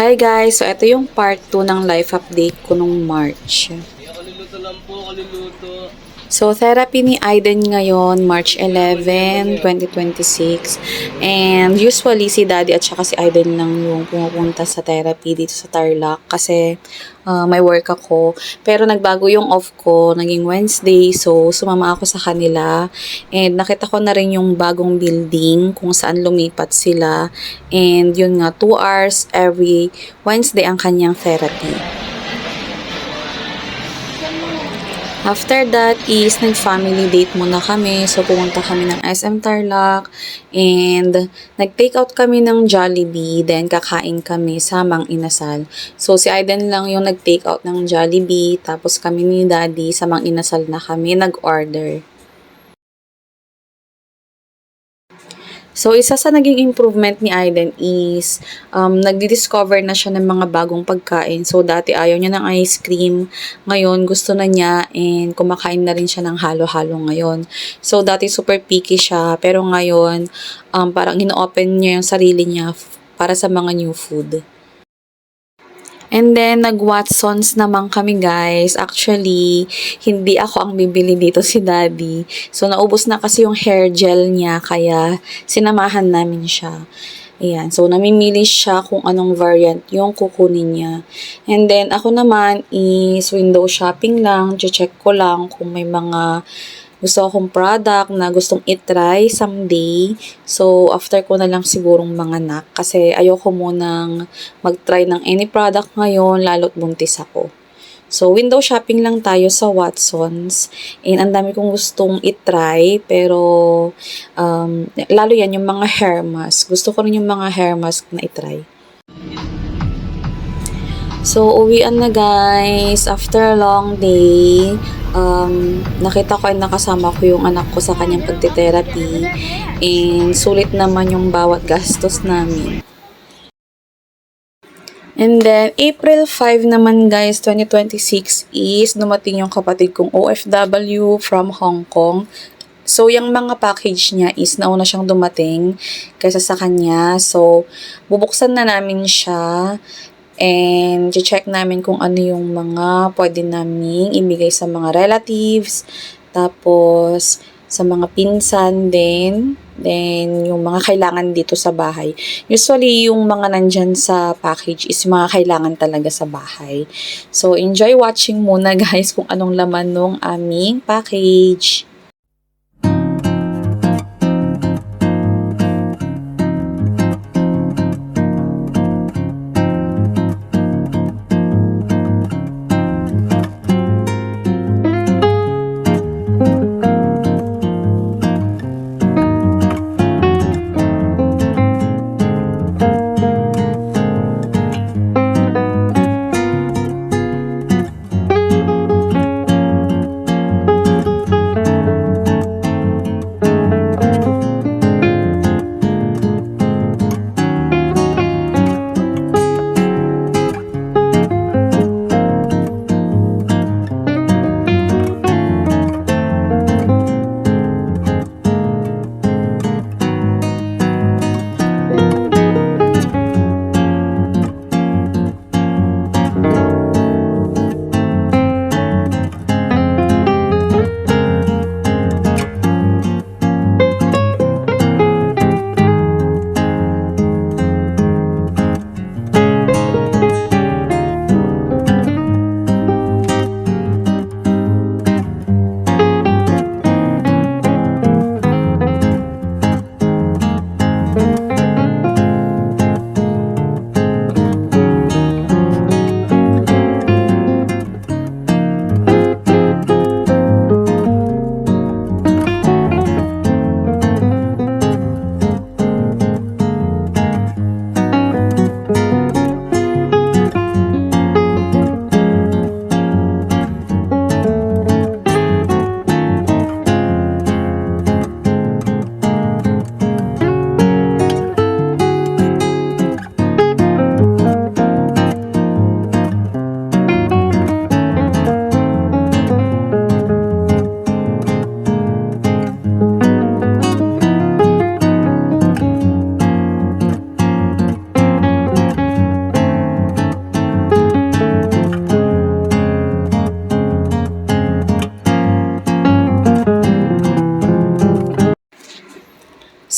Hi guys! So, ito yung part 2 ng life update ko nung March. Kaluluto lang po, kaluluto. So, therapy ni Aiden ngayon, March 11, 2026. And usually, si Daddy at saka si Aiden lang yung pumupunta sa therapy dito sa Tarlac kasi may work ako. Pero nagbago yung off ko, naging Wednesday. So, sumama ako sa kanila. And nakita ko na rin yung bagong building kung saan lumipat sila. And yun nga, 2 hours every Wednesday ang kanyang therapy. After that is nag-family date muna kami. So, pumunta kami ng SM Tarlac and nag-take out kami ng Jollibee. Then, kakain kami sa Mang Inasal. So, si Aiden lang yung nag-take out ng Jollibee. Tapos kami ni Daddy sa Mang Inasal na kami nag-order. So, isa sa naging improvement ni Aiden is nagdi-discover na siya ng mga bagong pagkain. So, dati ayaw niya ng ice cream. Ngayon, gusto na niya and kumakain na rin siya ng halo-halo ngayon. So, dati super picky siya. Pero ngayon, parang ino-open niya yung sarili niya para sa mga new food. And then, nag-Watsons naman kami guys. Actually, hindi ako ang bibili dito, si Daddy. So, naubos na kasi yung hair gel niya, kaya sinamahan namin siya. Ayan. So, namimili siya kung anong variant yung kukunin niya. And then, ako naman is window shopping lang. Check ko lang kung may mga gusto akong product na gustong itry someday. So, after ko na lang sigurong mga nak. Kasi ayoko munang mag-try ng any product ngayon, lalo't buntis ako. So, window shopping lang tayo sa Watsons. And ang dami kong gustong itry. Pero, lalo yan yung mga hair mask. Gusto ko rin yung mga hair mask na itry. So, uwian na guys. After a long day, nakita ko ay nakasama ko yung anak ko sa kanyang pagte-therapy. And sulit naman yung bawat gastos namin. And then, April 5 naman guys, 2026 is dumating yung kapatid kong OFW from Hong Kong. So, yung mga package niya is nauna siyang dumating kaysa sa kanya. So, bubuksan na namin siya. And check namin kung ano yung mga pwede naming ibigay sa mga relatives. Tapos, sa mga pinsan din. Then, yung mga kailangan dito sa bahay. Usually, yung mga nandyan sa package is mga kailangan talaga sa bahay. So, enjoy watching muna guys kung anong laman ng aming package.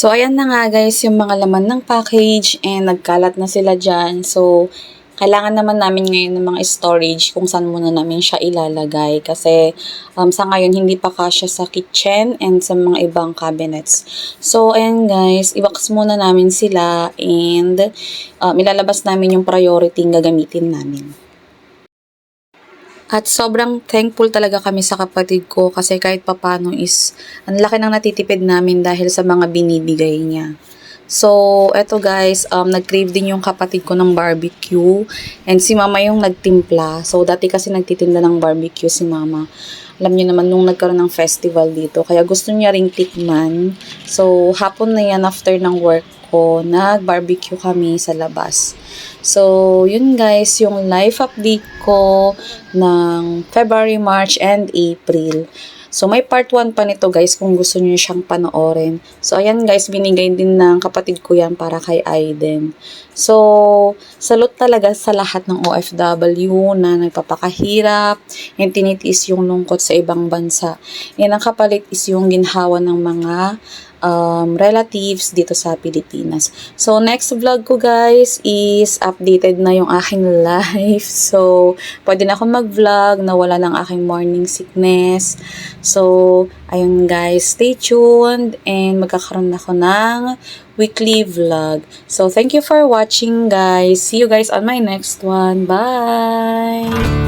So, ayan na nga guys, yung mga laman ng package and nagkalat na sila dyan. So, kailangan naman namin ngayon ng mga storage kung saan muna namin siya ilalagay. Kasi sa ngayon, hindi pa kasya sa kitchen and sa mga ibang cabinets. So, ayan guys, i-box muna namin sila and ilalabas namin yung priority yung gagamitin namin. At sobrang thankful talaga kami sa kapatid ko kasi kahit papano is ang laki ng natitipid namin dahil sa mga binibigay niya. So, eto guys, nag-crave din yung kapatid ko ng barbecue and si mama yung nagtimpla. So, dati kasi nagtitinda ng barbecue si mama. Alam niyo naman nung nagkaroon ng festival dito, kaya gusto niya ring tikman. So, hapon na yan after ng work ko, nag-barbecue kami sa labas. So, yun guys, yung life update ko ng February, March, and April. So, may part 1 pa nito guys kung gusto niyo siyang panoorin. So, ayan guys, binigay din ng kapatid ko yan para kay Aiden. So, salute talaga sa lahat ng OFW na nagpapakahirap and tinitiis yung lungkot sa ibang bansa. And ang kapalit is yung ginhawa ng mga relatives dito sa Pilipinas. So, next vlog ko guys is updated na yung aking life. So, pwede na akong mag-vlog na wala ng aking morning sickness. So, ayun guys, stay tuned and magkakaroon ako ng weekly vlog. So, thank you for watching guys. See you guys on my next one. Bye!